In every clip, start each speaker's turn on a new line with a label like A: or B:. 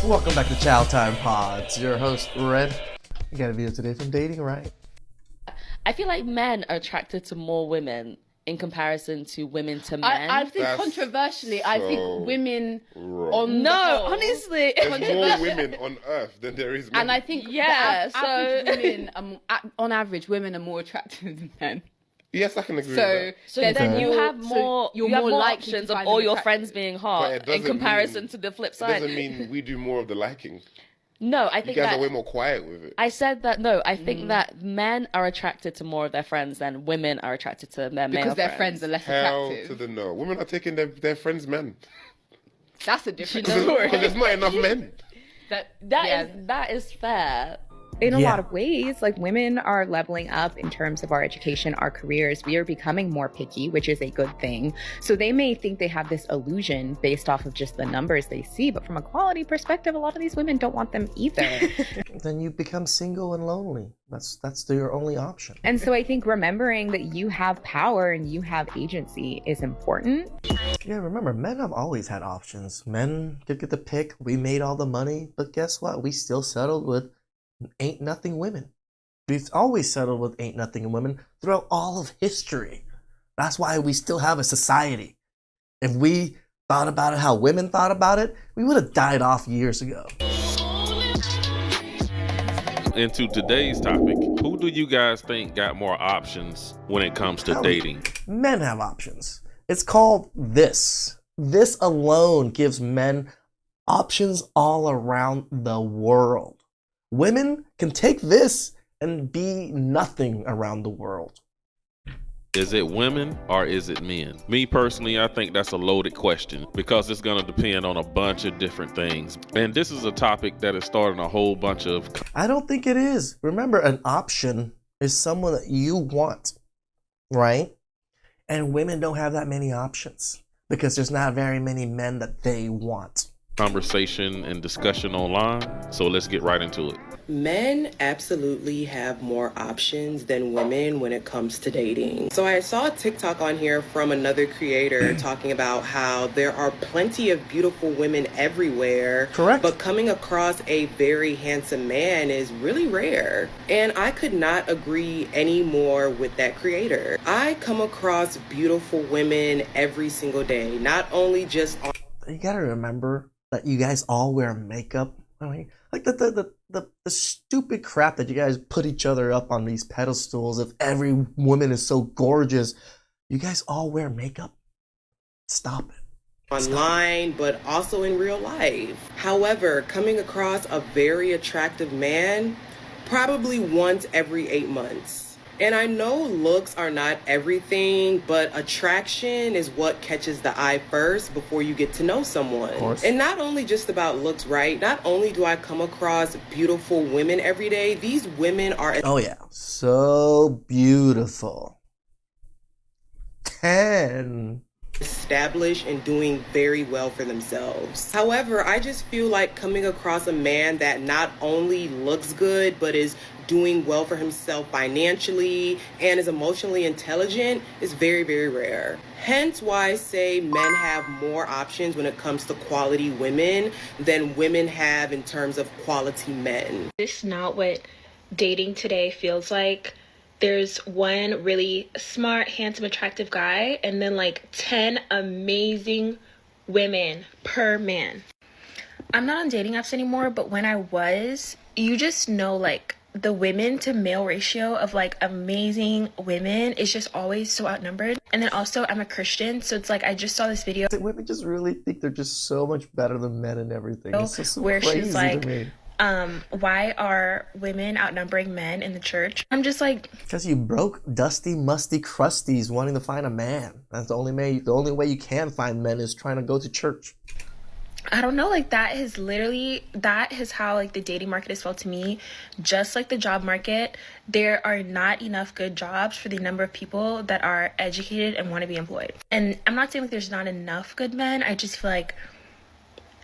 A: Welcome back to Chow Time Pods. Your host, Red. We got a video today from Dating Right.
B: I feel like men are attracted to more women in comparison to women to men.
C: I think
D: That's
C: controversially, I think women
D: wrong.
C: on
B: no,
C: the whole,
B: honestly.
D: There's more women on Earth than there is men.
C: and I think
B: Yeah,
C: average
B: so-
C: women, on average, women are more attractive than men.
D: Yes, I can agree
C: So,
D: with that.
B: So
C: there's
B: then you
C: more-
B: have more,
C: you're
B: you have more
C: likely to
B: options of
C: find
B: all
C: them
B: your
C: attractive.
B: friends being
D: But
B: hot
D: it
B: in
D: doesn't
B: comparison
D: mean-
B: to the flip
D: It
B: side.
D: doesn't mean we do more of the liking.
B: No, I
D: You
B: think
D: guys
B: that
D: are way more quiet with it.
B: I said that. No, I think that men are attracted to more of their friends than women are attracted to their male
C: Because their friends are less
D: Hell
C: attractive.
D: to the no. Women are taking their friends' men.
C: That's a different
B: You know-
C: story.
D: Because there's not enough men.
B: That is fair.
E: In a
A: Yeah.
E: lot of ways, like women are leveling up in terms of our education, our careers. We are becoming more picky, which is a good thing. So they may think they have this illusion based off of just the numbers they see, but from a quality perspective, a lot of these women don't want them either.
A: Then you become single and lonely. That's your only option.
E: And so I think remembering that you have power and you have agency is important.
A: Yeah, remember, men have always had options. Men could get the pick. We made all the money, but guess what? We still settled with ain't nothing women. We've always settled with ain't nothing women throughout all of history. That's why we still have a society. If we thought about it how women thought about it, we would have died off years ago.
F: Into today's topic, who do you guys think got more options when it comes to dating?
A: Men have options. It's called this. This alone gives men options all around the world. Women can take this and be nothing around the world.
F: Is it women or is it men? Me personally, I think that's a loaded question because it's going to depend on a bunch of different things. And this is a topic that is starting a whole bunch of
A: I don't think it is. Remember, an option is someone that you want, right? And women don't have that many options because there's not very many men that they want.
F: conversation and discussion online. So let's get right into it.
G: Men absolutely have more options than women when it comes to dating. So I saw a TikTok on here from another creator talking about how there are plenty of beautiful women everywhere.
A: Correct.
G: But coming across a very handsome man is really rare. And I could not agree any more with that creator. I come across beautiful women every single day, not only just on
A: You gotta remember that you guys all wear makeup. I mean, like the stupid crap that you guys put each other up on these pedestals. If every woman is so gorgeous, you guys all wear makeup. Stop it.
G: online, but also in real life. However, coming across a very attractive man probably once every 8 months. And I know looks are not everything, but attraction is what catches the eye first before you get to know someone.
A: Of course.
G: And not only just about looks, right? Not only do I come across beautiful women every day, these women are
A: Oh yeah, so beautiful. 10.
G: established and doing very well for themselves. However, I just feel like coming across a man that not only looks good, but is doing well for himself financially and is emotionally intelligent is very, very rare. Hence why I say men have more options when it comes to quality women than women have in terms of quality men.
H: This is not what dating today feels like. There's one really smart, handsome, attractive guy, and then like 10 amazing women per man. I'm not on dating apps anymore, but when I was, you just know like the women to male ratio of like amazing women is just always so outnumbered. And then also I'm a Christian, so it's like I just saw this video
A: Women just really think they're just so much better than men and everything. It's just so
H: where
A: crazy
H: she's like,
A: to me.
H: why are women outnumbering men in the church? I'm just like,
A: Because you broke dusty, musty crusties wanting to find a man. That's the only way. The only way you can find men is trying to go to church.
H: I don't know, like that is how like the dating market has felt to me. Just like the job market, there are not enough good jobs for the number of people that are educated and want to be employed. And I'm not saying like there's not enough good men. I just feel like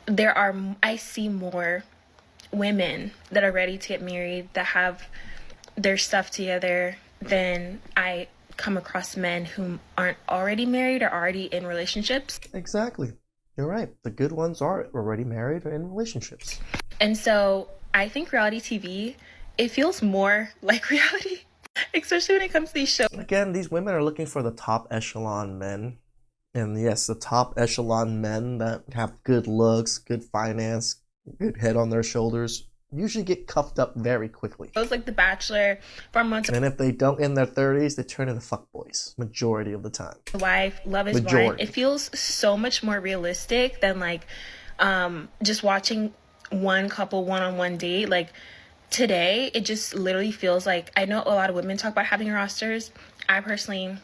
H: I see more women that are ready to get married, that have their stuff together, than I come across men who aren't already married or already in relationships.
A: Exactly. You're right. The good ones are already married or in relationships.
H: And so I think reality TV, it feels more like reality, especially when it comes to these shows.
A: Again, these women are looking for the top echelon men. And yes, the top echelon men that have good looks, good finance, good head on their shoulders usually get cuffed up very quickly.
H: Shows like The Bachelor, 4 Months
A: And if they don't in their 30s, they turn into fuckboys majority of the time.
H: a Wife, Love is Blind.
A: Majority.
H: It feels so much more realistic than like just watching one couple one-on-one date. Like today, it just literally feels like, I know a lot of women talk about having rosters. I personally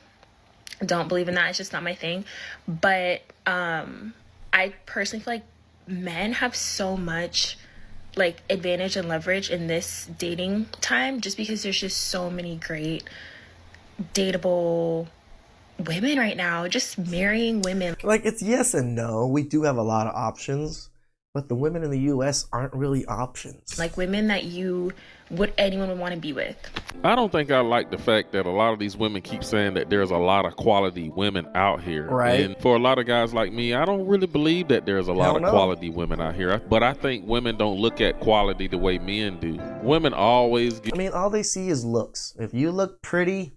H: don't believe in that. It's just not my thing. But I personally feel like men have so much like advantage and leverage in this dating time, just because there's just so many great dateable women right now, just marrying women.
A: Like, it's yes and no. We do have a lot of options, but the women in the U.S. aren't really options.
H: Like women that anyone would want to be with.
F: I don't think I like the fact that a lot of these women keep saying that there's a lot of quality women out here.
A: Right.
F: And for a lot of guys like me, I don't really believe that there's a lot
A: Hell
F: of
A: no.
F: quality women out here. But I think women don't look at quality the way men do. Women always
A: I mean, all they see is looks. If you look pretty,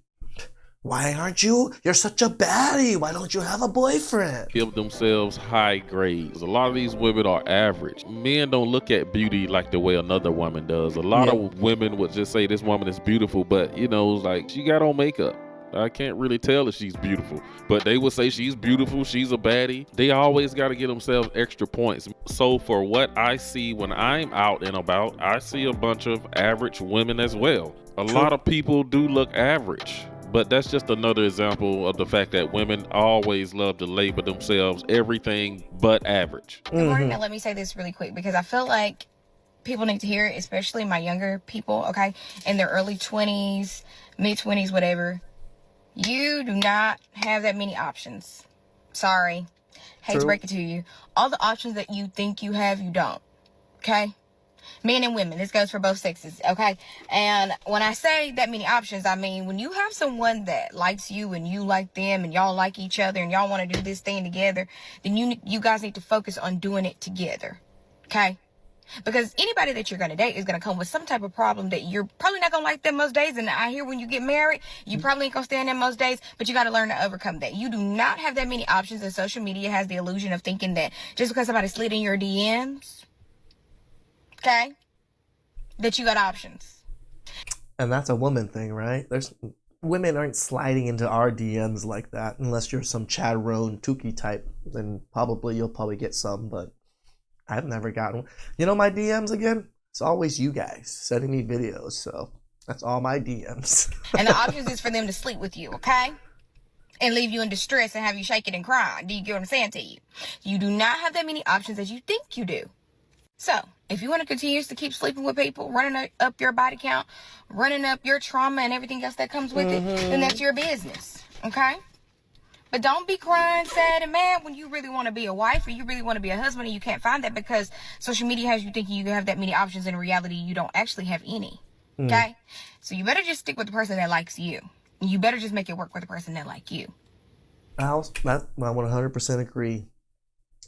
A: why aren't you? You're such a baddie. Why don't you have a boyfriend?
F: give themselves high grades. A lot of these women are average. Men don't look at beauty like the way another woman does. A lot of women would just say this woman is beautiful, but you know, like she got on makeup. I can't really tell if she's beautiful, but they would say she's beautiful, she's a baddie. They always got to get themselves extra points. So for what I see when I'm out and about, I see a bunch of average women as well. A lot of people do look average. But that's just another example of the fact that women always love to label themselves everything but average.
I: Good morning, and let me say this really quick because I feel like people need to hear it, especially my younger people, okay, in their early 20s, mid-20s, whatever. You do not have that many options. Sorry. Hate to break it to you. All the options that you think you have, you don't, okay? Men and women. This goes for both sexes, okay? And when I say that many options, I mean when you have someone that likes you and you like them and y'all like each other and y'all want to do this thing together, then you guys need to focus on doing it together, okay? Because anybody that you're going to date is going to come with some type of problem that you're probably not going to like them most days. And I hear when you get married, you probably ain't going to stand them most days, but you got to learn to overcome that. You do not have that many options, and social media has the illusion of thinking that just because somebody slid in your DMs, okay, that you got options.
A: And that's a woman thing, right? Women aren't sliding into our DMs like that unless you're some Chad Roan Tukey type. Then you'll probably get some, but I've never gotten one. You know my DMs again? It's always you guys sending me videos, so that's all my DMs.
I: And the options is for them to sleep with you, okay? And leave you in distress and have you shaking and crying. Do you get what I'm saying to you? You do not have that many options as you think you do. So, if you want to continue to keep sleeping with people, running up your body count, running up your trauma and everything else that comes with it, then that's your business, okay? But don't be crying, sad, and mad when you really want to be a wife or you really want to be a husband and you can't find that because social media has you thinking you have that many options. In reality, you don't actually have any, okay? So you better just stick with the person that likes you. You better just make it work with the person that likes you.
A: I 100% agree.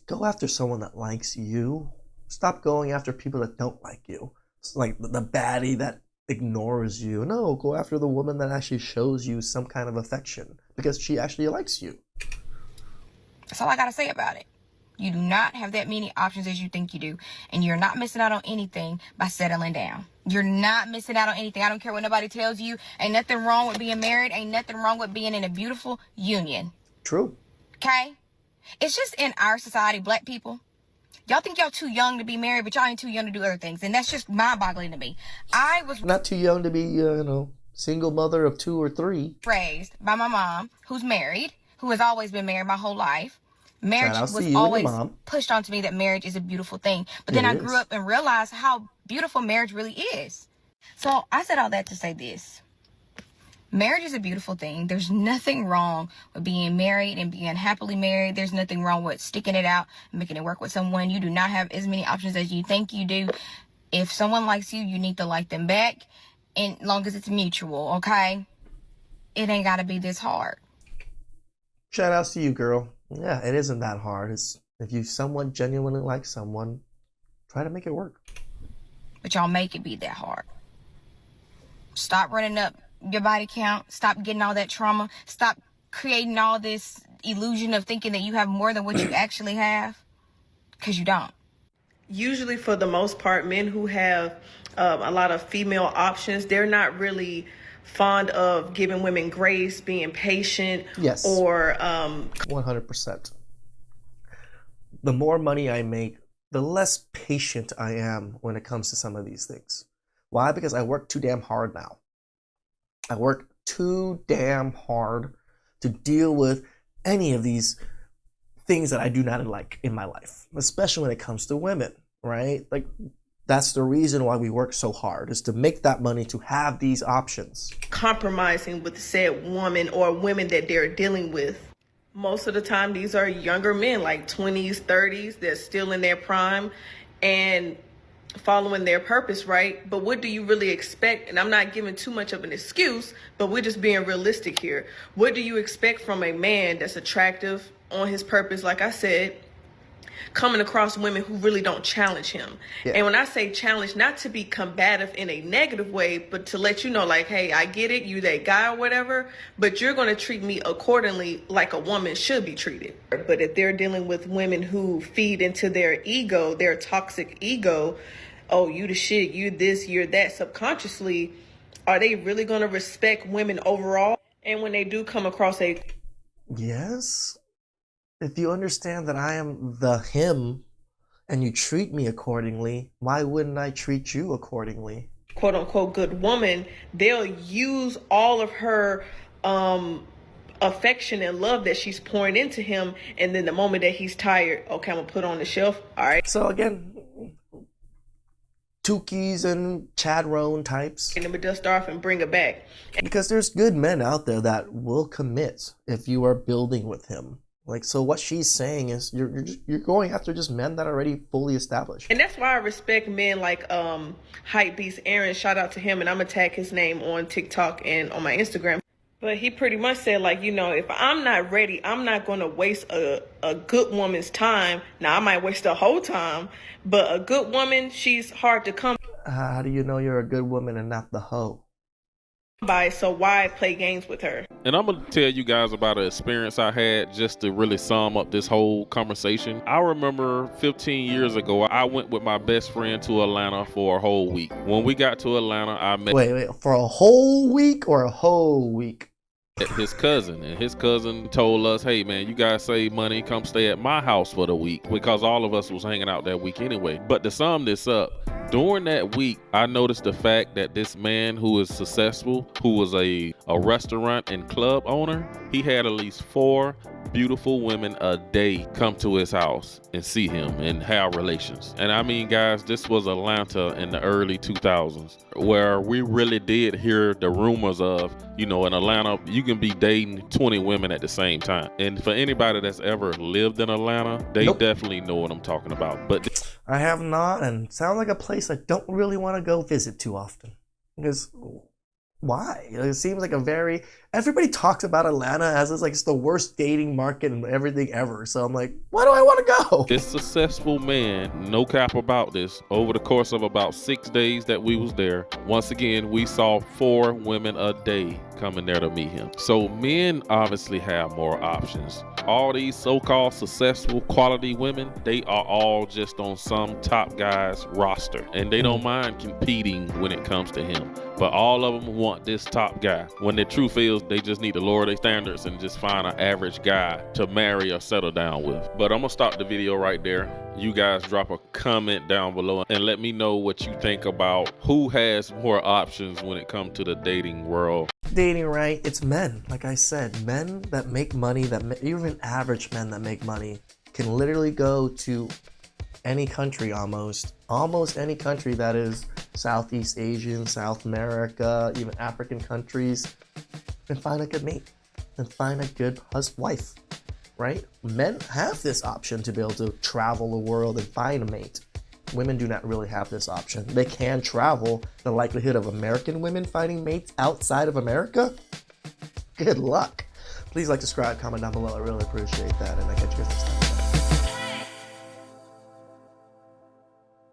A: Go after someone that likes you. Stop going after people that don't like you. It's like the baddie that ignores you. No, go after the woman that actually shows you some kind of affection because she actually likes you.
I: That's all I gotta say about it. You do not have that many options as you think you do. And you're not missing out on anything by settling down. You're not missing out on anything. I don't care what nobody tells you. Ain't nothing wrong with being married. Ain't nothing wrong with being in a beautiful union.
A: True.
I: Okay? It's just in our society, black people, y'all think y'all too young to be married, but y'all ain't too young to do other things. And that's just mind-boggling to me. I was
A: Not too young to be, single mother of 2 or 3.
I: raised by my mom, who's married, who has always been married my whole life. Marriage
A: Shout out to
I: was
A: you and your
I: always
A: mom.
I: pushed onto me that marriage is a beautiful thing. But then
A: It
I: I
A: is.
I: grew up and realized how beautiful marriage really is. So I said all that to say this. Marriage is a beautiful thing. There's nothing wrong with being married and being happily married. There's nothing wrong with sticking it out and making it work with someone. You do not have as many options as you think you do. If someone likes you, you need to like them back. And long as it's mutual, okay? It ain't got to be this hard.
A: Shout outs to you, girl. Yeah, it isn't that hard. It's If you somewhat genuinely like someone, try to make it work.
I: But y'all make it be that hard. Stop running up your body count. Stop getting all that trauma. Stop creating all this illusion of thinking that you have more than what you actually have. Because you don't.
G: Usually, for the most part, men who have a lot of female options, they're not really fond of giving women grace, being patient,
A: Yes.
G: or
A: 100%. The more money I make, the less patient I am when it comes to some of these things. Why? Because I work too damn hard now. I work too damn hard to deal with any of these things that I do not like in my life, especially when it comes to women, right? Like, that's the reason why we work so hard, is to make that money, to have these options.
G: compromising with said woman or women that they're dealing with. Most of the time, these are younger men, like 20s, 30s, they're still in their prime and following their purpose, right? But what do you really expect? And I'm not giving too much of an excuse, but we're just being realistic here. What do you expect from a man that's attractive, on his purpose, like I said, coming across women who really don't challenge him?
A: Yeah.
G: And when I say challenge, not to be combative in a negative way, but to let you know, like, hey, I get it, you that guy or whatever, but you're going to treat me accordingly like a woman should be treated. But if they're dealing with women who feed into their ego, their toxic ego, oh, you the shit, you this, you're that, subconsciously, are they really going to respect women overall? And when they do come across a
A: Yes. If you understand that I am the him and you treat me accordingly, why wouldn't I treat you accordingly?
G: quote unquote good woman, they'll use all of her affection and love that she's pouring into him, and then the moment that he's tired, okay, I'm gonna put on the shelf. All right.
A: So again, Tukis and Chad Roan types.
G: And then dust off and bring it back.
A: Because there's good men out there that will commit if you are building with him. Like, so what she's saying is you're going after just men that are already fully established.
G: And that's why I respect men like Hype Beast Aaron. Shout out to him, and I'm gonna tag his name on TikTok and on my Instagram. But he pretty much said, like, you know, if I'm not ready, I'm not gonna waste a good woman's time. Now I might waste the whole time, but a good woman, she's hard to come
A: How do you know you're a good woman and not the hoe?
G: by, so why play games with her?
F: And I'm going to tell you guys about an experience I had just to really sum up this whole conversation. I remember 15 years ago, I went with my best friend to Atlanta for a whole week. When we got to Atlanta, I met
A: Wait, for a whole week or a whole week?
F: his cousin, and his cousin told us, hey man, you guys save money, come stay at my house for the week, because all of us was hanging out that week anyway. But to sum this up, during that week, I noticed the fact that this man who is successful, who was a restaurant and club owner, he had at least 4 beautiful women a day come to his house and see him and have relations. And I mean, guys, this was Atlanta in the early 2000s, where we really did hear the rumors of, you know, in Atlanta, you can be dating 20 women at the same time. And for anybody that's ever lived in Atlanta, they
A: Nope.
F: definitely know what I'm talking about. But
A: I have not, and sounds like a place I don't really want to go visit too often. Because why? It seems like everybody talks about Atlanta as it's like it's the worst dating market and everything ever. So I'm like, why do I want to go?
F: this successful man, no cap about this, over the course of about 6 days that we was there, once again, we saw 4 women a day coming there to meet him. So men obviously have more options. All these so-called successful quality women, they are all just on some top guy's roster, and they don't mind competing when it comes to him. But all of them want this top guy, when the truth is they just need to lower their standards and just find an average guy to marry or settle down with. But I'm gonna stop the video right there. You guys drop a comment down below and let me know what you think about who has more options when it comes to the dating world.
A: Dating, right? It's men. Like I said, men that make money, even average men that make money, can literally go to any country almost any country that is Southeast Asian, South America, even African countries, and find a good mate and find a good wife, right? Men have this option to be able to travel the world and find a mate. Women do not really have this option. They can travel. The likelihood of American women finding mates outside of America? Good luck. Please like, subscribe, comment down below. I really appreciate that, and I'll catch you guys next time.